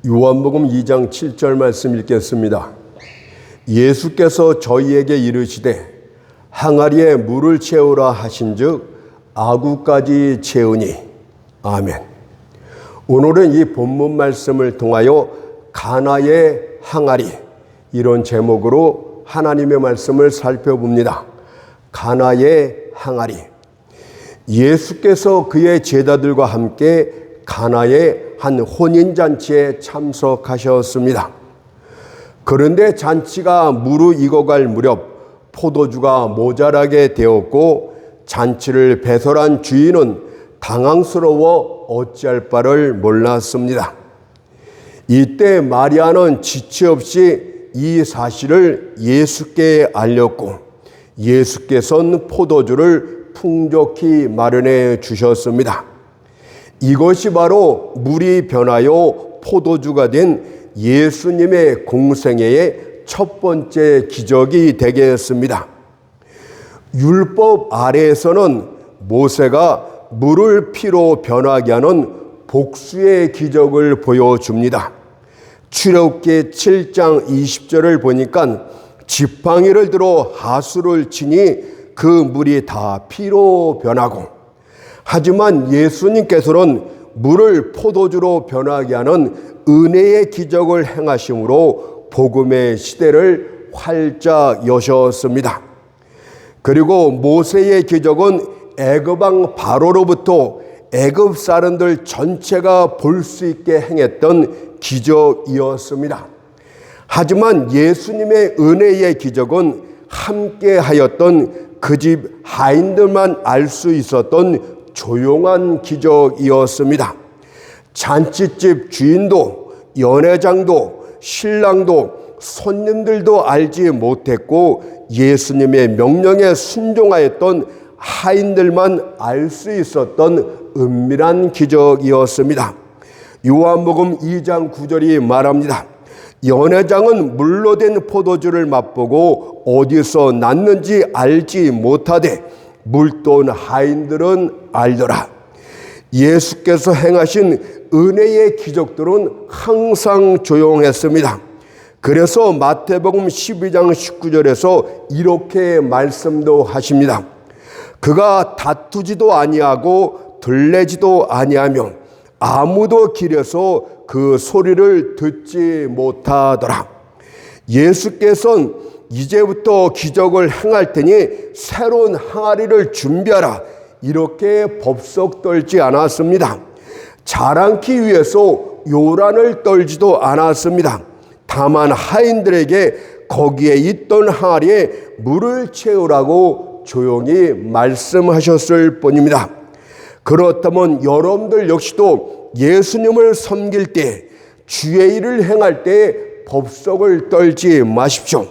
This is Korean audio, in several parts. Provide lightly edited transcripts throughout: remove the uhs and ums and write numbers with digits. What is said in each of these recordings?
요한복음 2장 7절 말씀 읽겠습니다. 예수께서 저희에게 이르시되 항아리에 물을 채우라 하신즉 아구까지 채우니. 아멘. 오늘은 이 본문 말씀을 통하여 가나의 항아리, 이런 제목으로 하나님의 말씀을 살펴봅니다. 가나의 항아리. 예수께서 그의 제자들과 함께 가나의 한 혼인잔치에 참석하셨습니다. 그런데 잔치가 무르익어갈 무렵 포도주가 모자라게 되었고 잔치를 배설한 주인은 당황스러워 어찌할 바를 몰랐습니다. 이때 마리아는 지체 없이 이 사실을 예수께 알렸고 예수께서는 포도주를 풍족히 마련해 주셨습니다. 이것이 바로 물이 변하여 포도주가 된 예수님의 공생애의 첫 번째 기적이 되겠습니다. 율법 아래에서는 모세가 물을 피로 변하게 하는 복수의 기적을 보여줍니다. 출애굽기 7장 20절을 보니까 지팡이를 들어 하수를 치니 그 물이 다 피로 변하고, 하지만 예수님께서는 물을 포도주로 변하게 하는 은혜의 기적을 행하심으로 복음의 시대를 활짝 여셨습니다. 그리고 모세의 기적은 애굽 왕 바로로부터 애굽 사람들 전체가 볼 수 있게 행했던 기적이었습니다. 하지만 예수님의 은혜의 기적은 함께 하였던 그 집 하인들만 알 수 있었던 조용한 기적이었습니다. 잔치집 주인도 연회장도 신랑도 손님들도 알지 못했고 예수님의 명령에 순종하였던 하인들만 알 수 있었던 은밀한 기적이었습니다. 요한복음 2장 9절이 말합니다. 연회장은 물로 된 포도주를 맛보고 어디서 났는지 알지 못하되 물돈 하인들은 알더라. 예수께서 행하신 은혜의 기적들은 항상 조용했습니다. 그래서 마태복음 12장 19절에서 이렇게 말씀도 하십니다. 그가 다투지도 아니하고 들레지도 아니하며 아무도 길에서 그 소리를 듣지 못하더라. 예수께서는 이제부터 기적을 행할 테니 새로운 항아리를 준비하라, 이렇게 법석 떨지 않았습니다. 자랑기 위해서 요란을 떨지도 않았습니다. 다만 하인들에게 거기에 있던 항아리에 물을 채우라고 조용히 말씀하셨을 뿐입니다. 그렇다면 여러분들 역시도 예수님을 섬길 때, 주의 일을 행할 때 법석을 떨지 마십시오.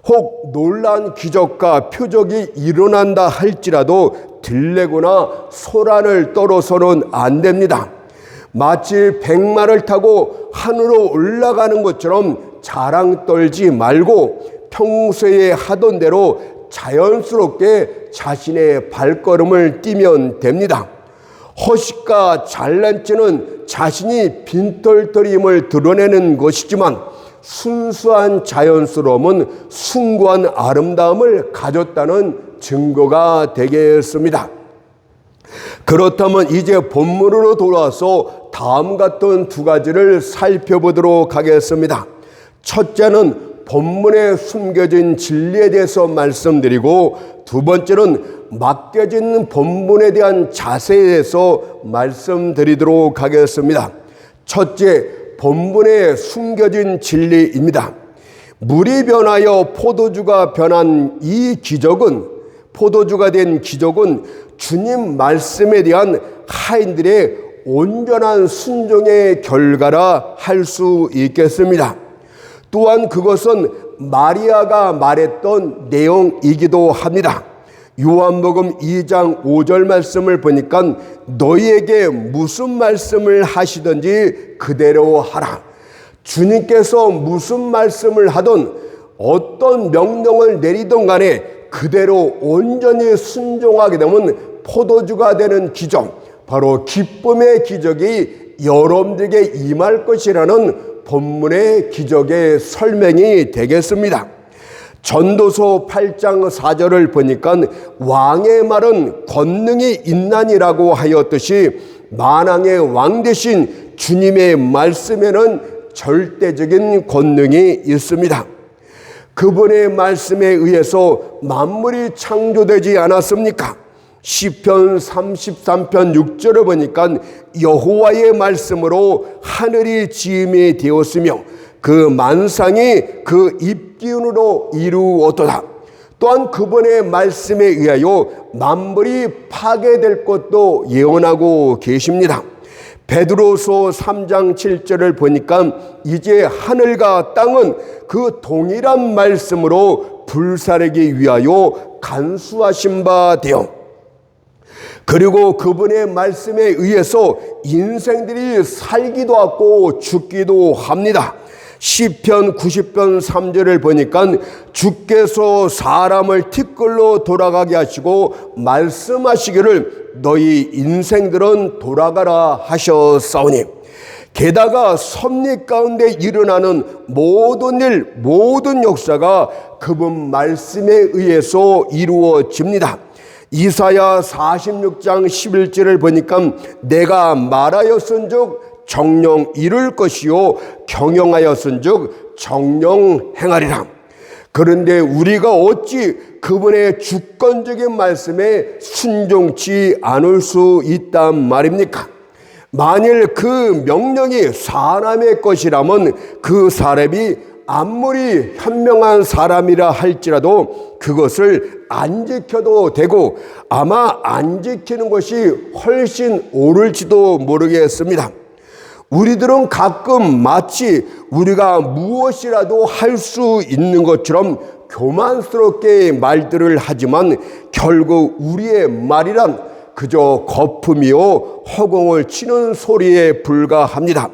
혹 놀라운 기적과 표적이 일어난다 할지라도 들레거나 소란을 떨어서는 안 됩니다. 마치 백마를 타고 하늘로 올라가는 것처럼 자랑 떨지 말고 평소에 하던 대로 자연스럽게 자신의 발걸음을 띄면 됩니다. 허식과 잘난체는 자신이 빈털터림을 드러내는 것이지만 순수한 자연스러움은 숭고한 아름다움을 가졌다는 증거가 되겠습니다. 그렇다면 이제 본문으로 돌아와서 다음 같은 두 가지를 살펴보도록 하겠습니다. 첫째는 본문에 숨겨진 진리에 대해서 말씀드리고, 두 번째는 맡겨진 본문에 대한 자세에 대해서 말씀드리도록 하겠습니다. 첫째, 본문에 숨겨진 진리입니다. 물이 변하여 포도주가 변한 이 기적은, 포도주가 된 기적은 주님 말씀에 대한 하인들의 온전한 순종의 결과라 할 수 있겠습니다. 또한 그것은 마리아가 말했던 내용이기도 합니다. 요한복음 2장 5절 말씀을 보니까 너희에게 무슨 말씀을 하시든지 그대로 하라. 주님께서 무슨 말씀을 하든 어떤 명령을 내리든 간에 그대로 온전히 순종하게 되면 포도주가 되는 기적, 바로 기쁨의 기적이 여러분들에게 임할 것이라는 본문의 기적의 설명이 되겠습니다. 전도서 8장 4절을 보니까 왕의 말은 권능이 있나니라고 하였듯이 만왕의 왕 되신 주님의 말씀에는 절대적인 권능이 있습니다. 그분의 말씀에 의해서 만물이 창조되지 않았습니까? 시편 33편 6절을 보니까 여호와의 말씀으로 하늘이 지음이 되었으며 그 만상이 그 입기운으로 이루었도다. 또한 그분의 말씀에 의하여 만물이 파괴될 것도 예언하고 계십니다. 베드로서 3장 7절을 보니까 이제 하늘과 땅은 그 동일한 말씀으로 불사르기 위하여 간수하신 바 되어, 그리고 그분의 말씀에 의해서 인생들이 살기도 하고 죽기도 합니다. 시편 90편 3절을 보니까 주께서 사람을 티끌로 돌아가게 하시고 말씀하시기를 너희 인생들은 돌아가라 하셨사오니, 게다가 섭리 가운데 일어나는 모든 일, 모든 역사가 그분 말씀에 의해서 이루어집니다. 이사야 46장 11절을 보니까 내가 말하였은즉 정령 이룰 것이요 경영하였은즉 정령 행하리라. 그런데 우리가 어찌 그분의 주권적인 말씀에 순종치 않을 수 있단 말입니까? 만일 그 명령이 사람의 것이라면 그 사람이 아무리 현명한 사람이라 할지라도 그것을 안 지켜도 되고 아마 안 지키는 것이 훨씬 옳을지도 모르겠습니다. 우리들은 가끔 마치 우리가 무엇이라도 할 수 있는 것처럼 교만스럽게 말들을 하지만 결국 우리의 말이란 그저 거품이요 허공을 치는 소리에 불과합니다.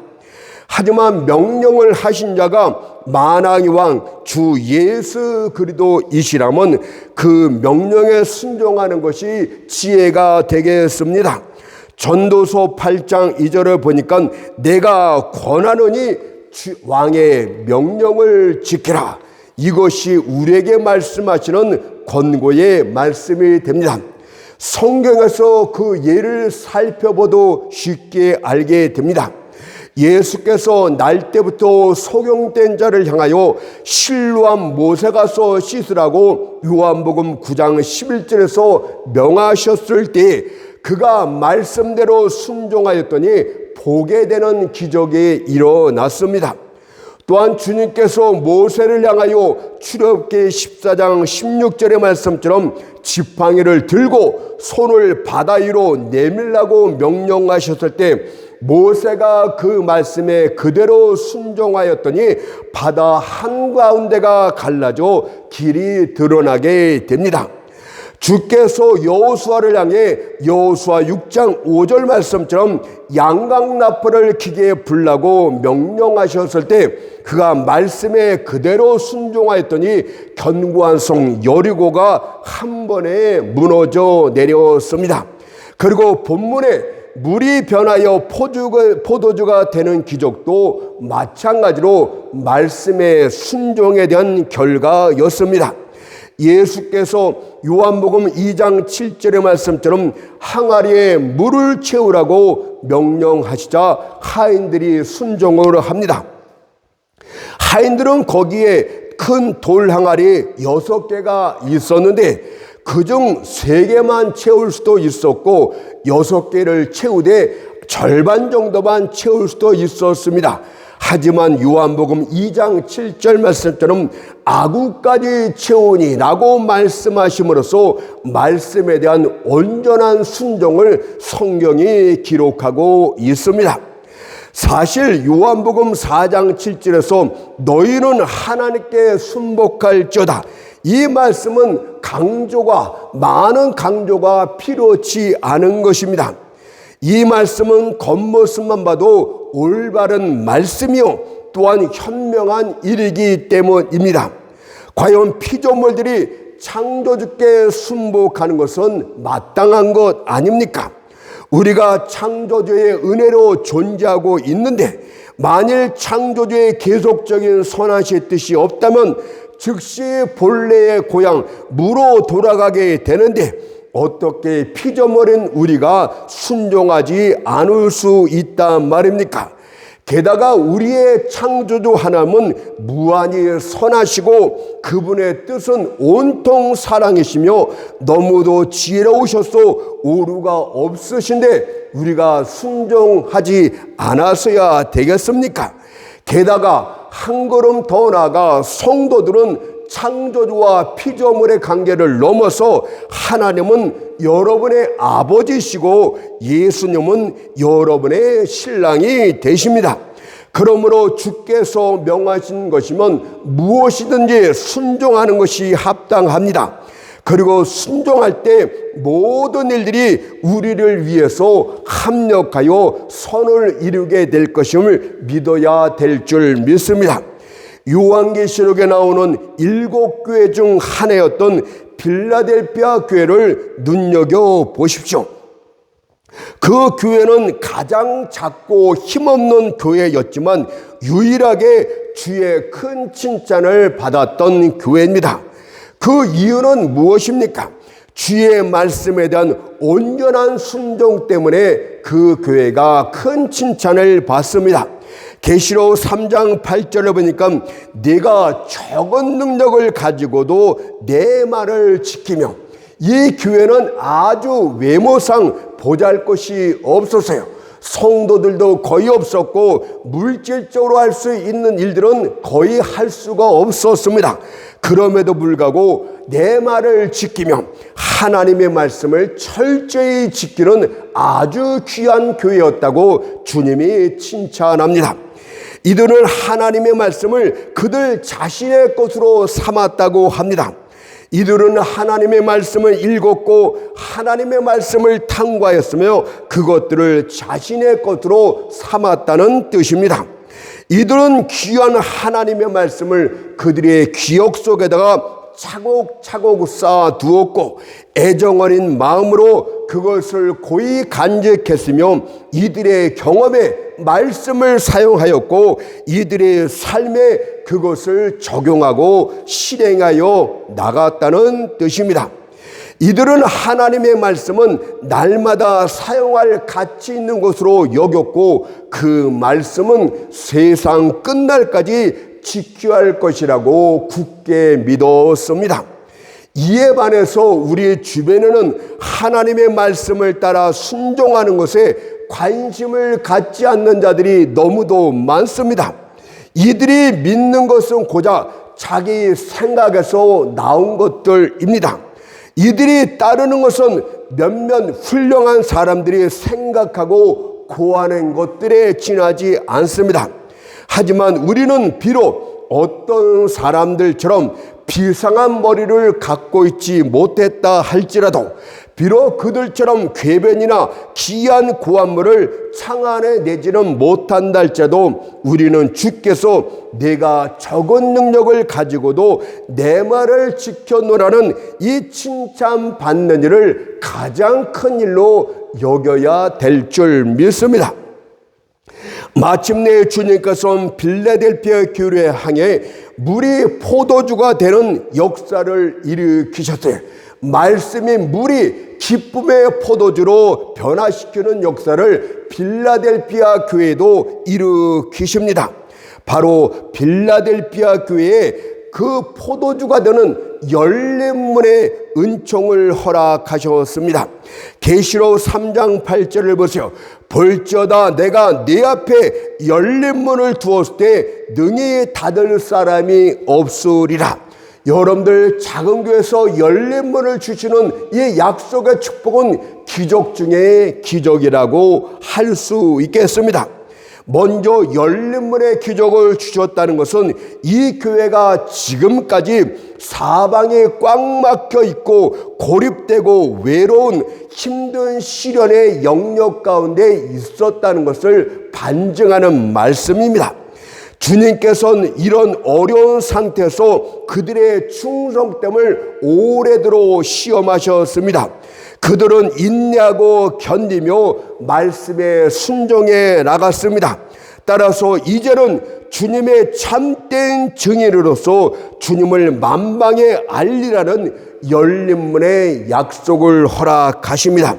하지만 명령을 하신 자가 만왕의 왕 주 예수 그리스도이시라면 그 명령에 순종하는 것이 지혜가 되겠습니다. 전도서 8장 2절을 보니까 내가 권하노니 왕의 명령을 지키라. 이것이 우리에게 말씀하시는 권고의 말씀이 됩니다. 성경에서 그 예를 살펴봐도 쉽게 알게 됩니다. 예수께서 날 때부터 소경된 자를 향하여 실로한 못에 가서 씻으라고 요한복음 9장 11절에서 명하셨을 때 그가 말씀대로 순종하였더니 보게 되는 기적이 일어났습니다. 또한 주님께서 모세를 향하여 출애굽기 14장 16절의 말씀처럼 지팡이를 들고 손을 바다 위로 내밀라고 명령하셨을 때 모세가 그 말씀에 그대로 순종하였더니 바다 한가운데가 갈라져 길이 드러나게 됩니다. 주께서 여호수아를 향해 여호수아 6장 5절 말씀처럼 양강나팔을 기계에 불라고 명령하셨을 때 그가 말씀에 그대로 순종하였더니 견고한 성 여리고가 한 번에 무너져 내렸습니다. 그리고 본문에 물이 변하여 포도주가 되는 기적도 마찬가지로 말씀의 순종에 대한 결과였습니다. 예수께서 요한복음 2장 7절의 말씀처럼 항아리에 물을 채우라고 명령하시자 하인들이 순종을 합니다. 하인들은 거기에 큰 돌 항아리 6개가 있었는데 그중 3개만 채울 수도 있었고 6개를 채우되 절반 정도만 채울 수도 있었습니다. 하지만 요한복음 2장 7절 말씀처럼 아구까지 채우니 라고 말씀하심으로써 말씀에 대한 온전한 순종을 성경이 기록하고 있습니다. 사실 요한복음 4장 7절에서 너희는 하나님께 순복할지어다, 이 말씀은 많은 강조가 필요치 않은 것입니다. 이 말씀은 겉모습만 봐도 올바른 말씀이요 또한 현명한 일이기 때문입니다. 과연 피조물들이 창조주께 순복하는 것은 마땅한 것 아닙니까? 우리가 창조주의 은혜로 존재하고 있는데 만일 창조주의 계속적인 선하신 뜻이 없다면 즉시 본래의 고향 무로 돌아가게 되는데 어떻게 피조물인 우리가 순종하지 않을 수 있단 말입니까? 게다가 우리의 창조주 하나님은 무한히 선하시고 그분의 뜻은 온통 사랑이시며 너무도 지혜로우셔서 오류가 없으신데 우리가 순종하지 않았어야 되겠습니까? 게다가 한 걸음 더 나아가 성도들은 창조주와 피조물의 관계를 넘어서 하나님은 여러분의 아버지시고 예수님은 여러분의 신랑이 되십니다. 그러므로 주께서 명하신 것이면 무엇이든지 순종하는 것이 합당합니다. 그리고 순종할 때 모든 일들이 우리를 위해서 합력하여 선을 이루게 될 것임을 믿어야 될 줄 믿습니다. 요한계시록에 나오는 7교회 중 하나였던 빌라델피아 교회를 눈여겨보십시오. 그 교회는 가장 작고 힘없는 교회였지만 유일하게 주의 큰 칭찬을 받았던 교회입니다. 그 이유는 무엇입니까? 주의 말씀에 대한 온전한 순종 때문에 그 교회가 큰 칭찬을 받습니다. 계시록 3장 8절을 보니까 내가 적은 능력을 가지고도 내 말을 지키며, 이 교회는 아주 외모상 보잘것이 없었어요. 성도들도 거의 없었고 물질적으로 할 수 있는 일들은 거의 할 수가 없었습니다. 그럼에도 불구하고 내 말을 지키며 하나님의 말씀을 철저히 지키는 아주 귀한 교회였다고 주님이 칭찬합니다. 이들은 하나님의 말씀을 그들 자신의 것으로 삼았다고 합니다. 이들은 하나님의 말씀을 읽었고 하나님의 말씀을 탐구하였으며 그것들을 자신의 것으로 삼았다는 뜻입니다. 이들은 귀한 하나님의 말씀을 그들의 기억 속에다가 차곡차곡 쌓아두었고 애정어린 마음으로 그것을 고이 간직했으며 이들의 경험에 말씀을 사용하였고 이들의 삶에 그것을 적용하고 실행하여 나갔다는 뜻입니다. 이들은 하나님의 말씀은 날마다 사용할 가치 있는 것으로 여겼고 그 말씀은 세상 끝날까지 지켜야 할 것이라고 굳게 믿었습니다. 이에 반해서 우리 주변에는 하나님의 말씀을 따라 순종하는 것에 관심을 갖지 않는 자들이 너무도 많습니다. 이들이 믿는 것은 고작 자기 생각에서 나온 것들입니다. 이들이 따르는 것은 몇몇 훌륭한 사람들이 생각하고 고하는 것들에 지나지 않습니다. 하지만 우리는 비록 어떤 사람들처럼 비상한 머리를 갖고 있지 못했다 할지라도 비록 그들처럼 궤변이나 귀한 고한물을 창안에 내지는 못한다 할지라도 우리는 주께서 내가 적은 능력을 가지고도 내 말을 지켜노라는 이 칭찬받는 일을 가장 큰 일로 여겨야 될 줄 믿습니다. 마침내 주님께서는 빌라델피아 교회를 향해 물이 포도주가 되는 역사를 일으키셨어요. 말씀이 물이 기쁨의 포도주로 변화시키는 역사를 빌라델피아 교회도 일으키십니다. 바로 빌라델피아 교회에 그 포도주가 되는 열린 문의 은총을 허락하셨습니다. 계시록 3장 8절을 보세요. 볼지어다 내가 네 앞에 열린 문을 두었을 때 능히 닫을 사람이 없으리라. 여러분들 작은 교회에서 열린 문을 주시는 이 약속의 축복은 기적 중에 기적이라고 할 수 있겠습니다. 먼저 열린 문의 기적을 주셨다는 것은 이 교회가 지금까지 사방에 꽉 막혀 있고 고립되고 외로운 힘든 시련의 영역 가운데 있었다는 것을 반증하는 말씀입니다. 주님께서는 이런 어려운 상태에서 그들의 충성됨을 오래도록 시험하셨습니다. 그들은 인내하고 견디며 말씀에 순종해 나갔습니다. 따라서 이제는 주님의 참된 증인으로서 주님을 만방에 알리라는 열린 문의 약속을 허락하십니다.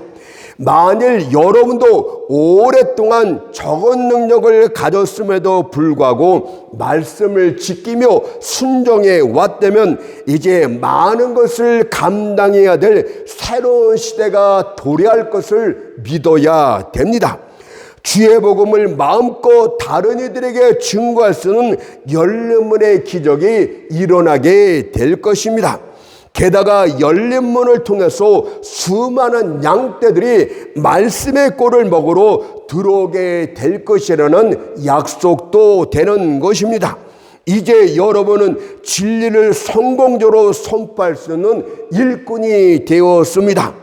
만일 여러분도 오랫동안 적은 능력을 가졌음에도 불구하고 말씀을 지키며 순종해 왔다면 이제 많은 것을 감당해야 될 새로운 시대가 도래할 것을 믿어야 됩니다. 주의 복음을 마음껏 다른 이들에게 증거할 수 있는 열린 문의 기적이 일어나게 될 것입니다. 게다가 열린 문을 통해서 수많은 양떼들이 말씀의 꼴을 먹으러 들어오게 될 것이라는 약속도 되는 것입니다. 이제 여러분은 진리를 성공적으로 선포할 수 있는 일꾼이 되었습니다.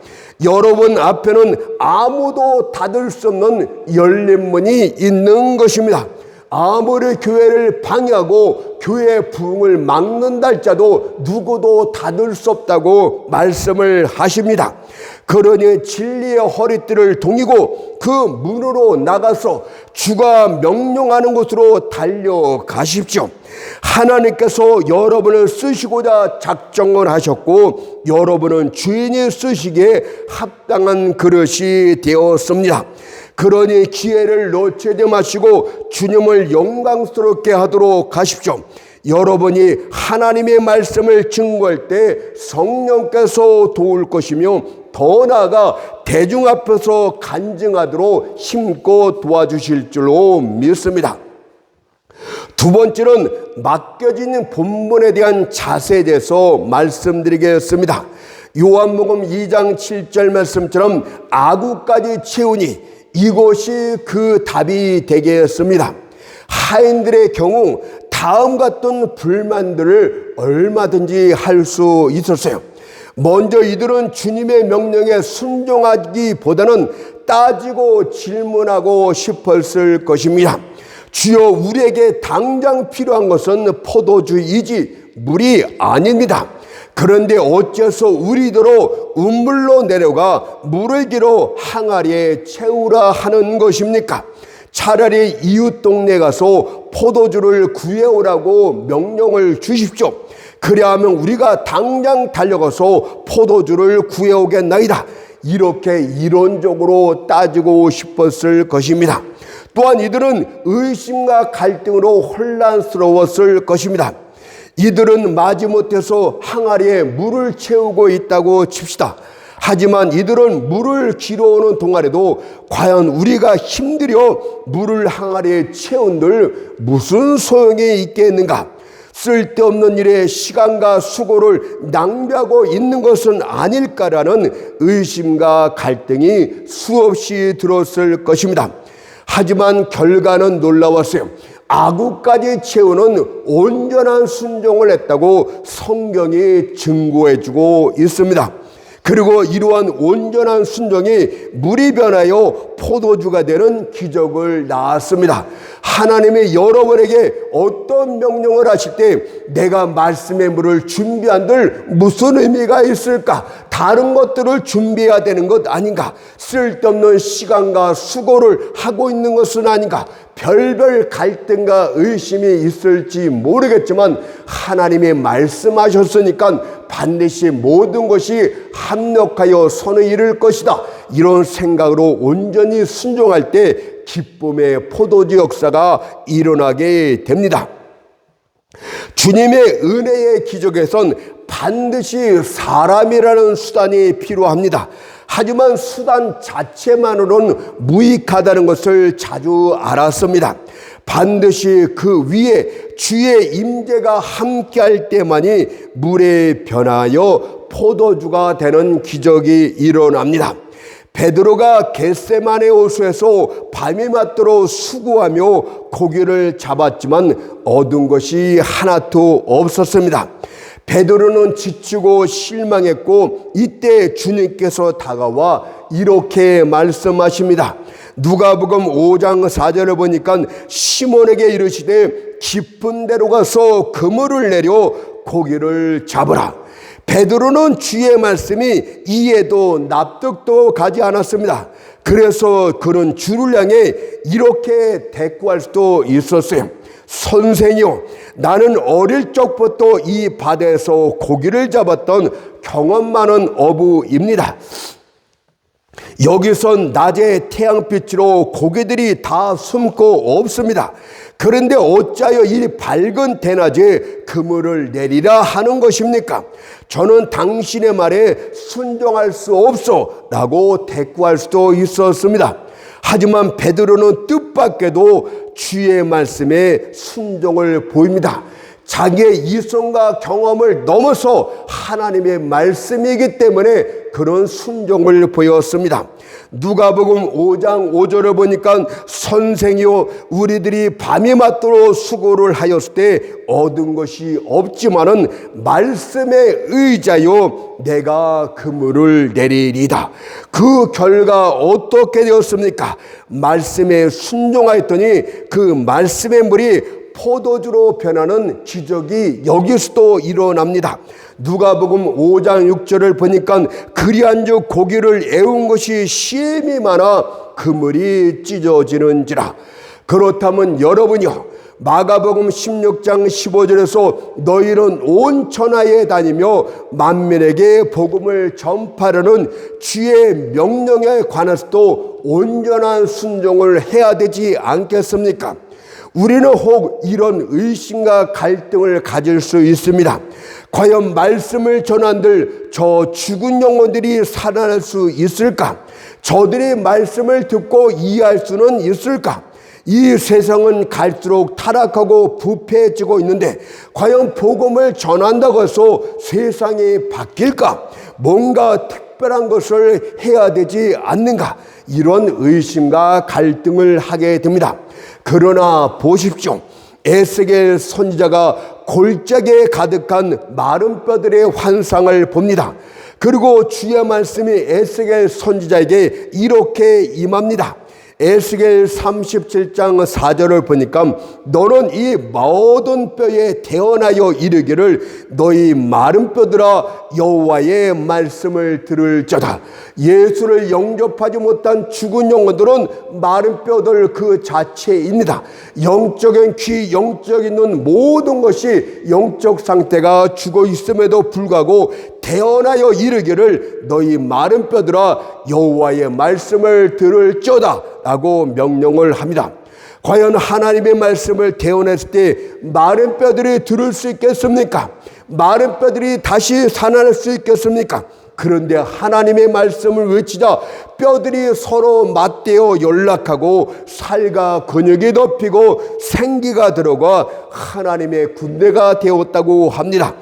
여러분 앞에는 아무도 닫을 수 없는 열린 문이 있는 것입니다. 아무리 교회를 방해하고 교회의 부흥을 막는다 할지라도 누구도 닫을 수 없다고 말씀을 하십니다. 그러니 진리의 허리띠를 동이고 그 문으로 나가서 주가 명령하는 곳으로 달려가십시오. 하나님께서 여러분을 쓰시고자 작정을 하셨고 여러분은 주인이 쓰시기에 합당한 그릇이 되었습니다. 그러니 기회를 놓치지 마시고 주님을 영광스럽게 하도록 하십시오. 여러분이 하나님의 말씀을 증거할 때 성령께서 도울 것이며 더 나아가 대중 앞에서 간증하도록 힘껏 도와주실 줄로 믿습니다. 두 번째는 맡겨진 본문에 대한 자세에 대해서 말씀드리겠습니다. 요한복음 2장 7절 말씀처럼 아구까지 채우니 이것이 그 답이 되겠습니다. 하인들의 경우 다음 같은 불만들을 얼마든지 할 수 있었어요. 먼저 이들은 주님의 명령에 순종하기보다는 따지고 질문하고 싶었을 것입니다. 주여, 우리에게 당장 필요한 것은 포도주이지 물이 아닙니다. 그런데 어째서 우리더러 우물로 내려가 물을 길어 항아리에 채우라 하는 것입니까? 차라리 이웃 동네 가서 포도주를 구해오라고 명령을 주십시오. 그래야하면 우리가 당장 달려가서 포도주를 구해오겠나이다. 이렇게 이론적으로 따지고 싶었을 것입니다. 또한 이들은 의심과 갈등으로 혼란스러웠을 것입니다. 이들은 마지못해서 항아리에 물을 채우고 있다고 칩시다. 하지만 이들은 물을 길어오는 동안에도 과연 우리가 힘들여 물을 항아리에 채운들 무슨 소용이 있겠는가? 쓸데없는 일에 시간과 수고를 낭비하고 있는 것은 아닐까라는 의심과 갈등이 수없이 들었을 것입니다. 하지만 결과는 놀라웠어요. 아구까지 채우는 온전한 순종을 했다고 성경이 증거해주고 있습니다. 그리고 이러한 온전한 순종이 물이 변하여 포도주가 되는 기적을 낳았습니다. 하나님이 여러분에게 어떤 명령을 하실 때 내가 말씀의 물을 준비한들 무슨 의미가 있을까? 다른 것들을 준비해야 되는 것 아닌가? 쓸데없는 시간과 수고를 하고 있는 것은 아닌가? 별별 갈등과 의심이 있을지 모르겠지만 하나님이 말씀하셨으니까 반드시 모든 것이 합력하여 선을 이룰 것이다. 이런 생각으로 온전히 순종할 때 기쁨의 포도주 역사가 일어나게 됩니다. 주님의 은혜의 기적에선 반드시 사람이라는 수단이 필요합니다. 하지만 수단 자체만으로는 무익하다는 것을 자주 알았습니다. 반드시 그 위에 주의 임재가 함께할 때만이 물에 변하여 포도주가 되는 기적이 일어납니다. 베드로가 겟세마네 호수에서 밤이 맞도록 수고하며 고기를 잡았지만 얻은 것이 하나도 없었습니다. 베드로는 지치고 실망했고 이때 주님께서 다가와 이렇게 말씀하십니다. 누가복음 5장 4절을 보니까 시몬에게 이르시되 깊은 데로 가서 그물을 내려 고기를 잡으라. 베드로는 주의 말씀이 이해도 납득도 가지 않았습니다. 그래서 그는 주를 향해 이렇게 대꾸할 수도 있었어요. 선생이요, 나는 어릴 적부터 이 바다에서 고기를 잡았던 경험 많은 어부입니다. 여기선 낮에 태양빛으로 고기들이 다 숨고 없습니다. 그런데 어찌하여 이 밝은 대낮에 그물을 내리라 하는 것입니까? 저는 당신의 말에 순종할 수 없어 라고 대꾸할 수도 있었습니다. 하지만 베드로는 뜻밖에도 주의 말씀에 순종을 보입니다. 자기의 이성과 경험을 넘어서 하나님의 말씀이기 때문에 그런 순종을 보였습니다. 누가복음 5장 5절을 보니까 선생이요, 우리들이 밤이 맞도록 수고를 하였을 때 얻은 것이 없지만은 말씀에 의자요 내가 그물을 내리리다. 그 결과 어떻게 되었습니까? 말씀에 순종하였더니 그 말씀의 물이 포도주로 변하는 기적이 여기서도 일어납니다. 누가복음 5장 6절을 보니까 그리한즉 고기를 애운 것이 시험이 많아 그물이 찢어지는지라. 그렇다면 여러분이요, 마가복음 16장 15절에서 너희는 온 천하에 다니며 만민에게 복음을 전파하는 주의 명령에 관해서도 온전한 순종을 해야 되지 않겠습니까? 우리는 혹 이런 의심과 갈등을 가질 수 있습니다. 과연 말씀을 전한들 저 죽은 영혼들이 살아날 수 있을까? 저들의 말씀을 듣고 이해할 수는 있을까? 이 세상은 갈수록 타락하고 부패해지고 있는데 과연 복음을 전한다고 해서 세상이 바뀔까? 뭔가 특별한 것을 해야 되지 않는가? 이런 의심과 갈등을 하게 됩니다. 그러나 보십시오. 에스겔 선지자가 골짜기에 가득한 마른 뼈들의 환상을 봅니다. 그리고 주의 말씀이 에스겔 선지자에게 이렇게 임합니다. 에스겔 37장 4절을 보니까 너는 이 모든 뼈에 태어나여 이르기를 너희 마른 뼈들아 여호와의 말씀을 들을저다. 예수를 영접하지 못한 죽은 영혼들은 마른 뼈들 그 자체입니다. 영적인 귀, 영적인 눈, 모든 것이 영적 상태가 죽어 있음에도 불구하고 태어나여 이르기를 너희 마른 뼈들아 여호와의 말씀을 들을저다 라고 명령을 합니다. 과연 하나님의 말씀을 태어났을 때 마른 뼈들이 들을 수 있겠습니까? 마른 뼈들이 다시 살아날 수 있겠습니까? 그런데 하나님의 말씀을 외치자 뼈들이 서로 맞대어 연락하고 살과 근육이 덮이고 생기가 들어가 하나님의 군대가 되었다고 합니다.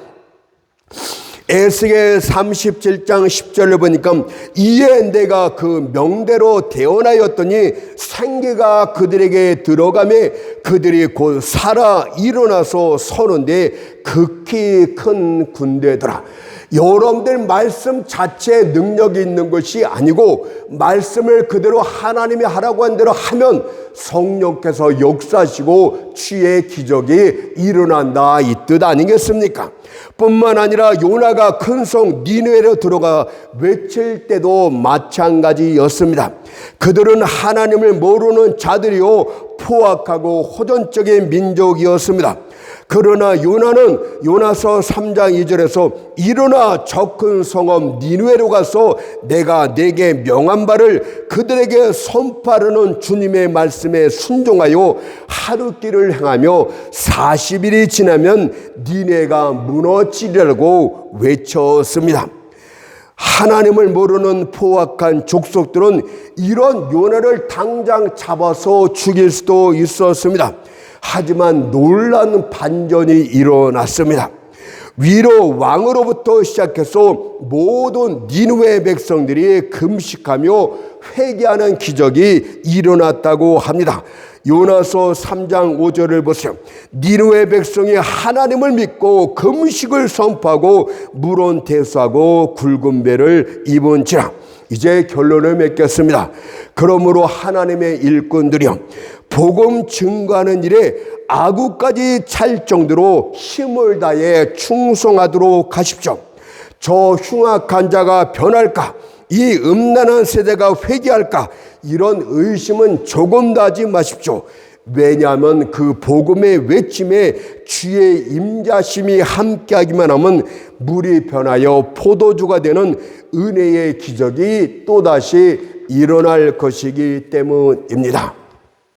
에스겔 37장 10절을 보니까 이에 내가 그 명대로 태어나였더니 생기가 그들에게 들어가며 그들이 곧 살아 일어나서 서는데 극히 큰 군대더라. 여러분들 말씀 자체에 능력이 있는 것이 아니고 말씀을 그대로 하나님이 하라고 한 대로 하면 성령께서 역사하시고 주의 기적이 일어난다 이 뜻 아니겠습니까? 뿐만 아니라 요나가 큰 성 니느웨로 들어가 외칠 때도 마찬가지였습니다. 그들은 하나님을 모르는 자들이요 포악하고 호전적인 민족이었습니다. 그러나 요나는 요나서 3장 2절에서 일어나 저 큰 성읍 니느웨로 가서 내가 내게 명한 바를 그들에게 선포하려는 주님의 말씀에 순종하여 하루길을 행하며 40일이 지나면 니느웨가 무너지리라고 외쳤습니다. 하나님을 모르는 포악한 족속들은 이런 요나를 당장 잡아서 죽일 수도 있었습니다. 하지만 놀라운 반전이 일어났습니다. 위로 왕으로부터 시작해서 모든 니느웨 백성들이 금식하며 회개하는 기적이 일어났다고 합니다. 요나서 3장 5절을 보세요. 니느웨 백성이 하나님을 믿고 금식을 선포하고 물은 대수하고 굵은 배를 입은지라. 이제 결론을 맺겠습니다. 그러므로 하나님의 일꾼들이여 복음 증거하는 일에 아구까지 찰 정도로 힘을 다해 충성하도록 하십시오. 저 흉악한 자가 변할까? 이 음란한 세대가 회개할까? 이런 의심은 조금도 하지 마십시오. 왜냐하면 그 복음의 외침에 주의 임자심이 함께하기만 하면 물이 변하여 포도주가 되는 은혜의 기적이 또다시 일어날 것이기 때문입니다.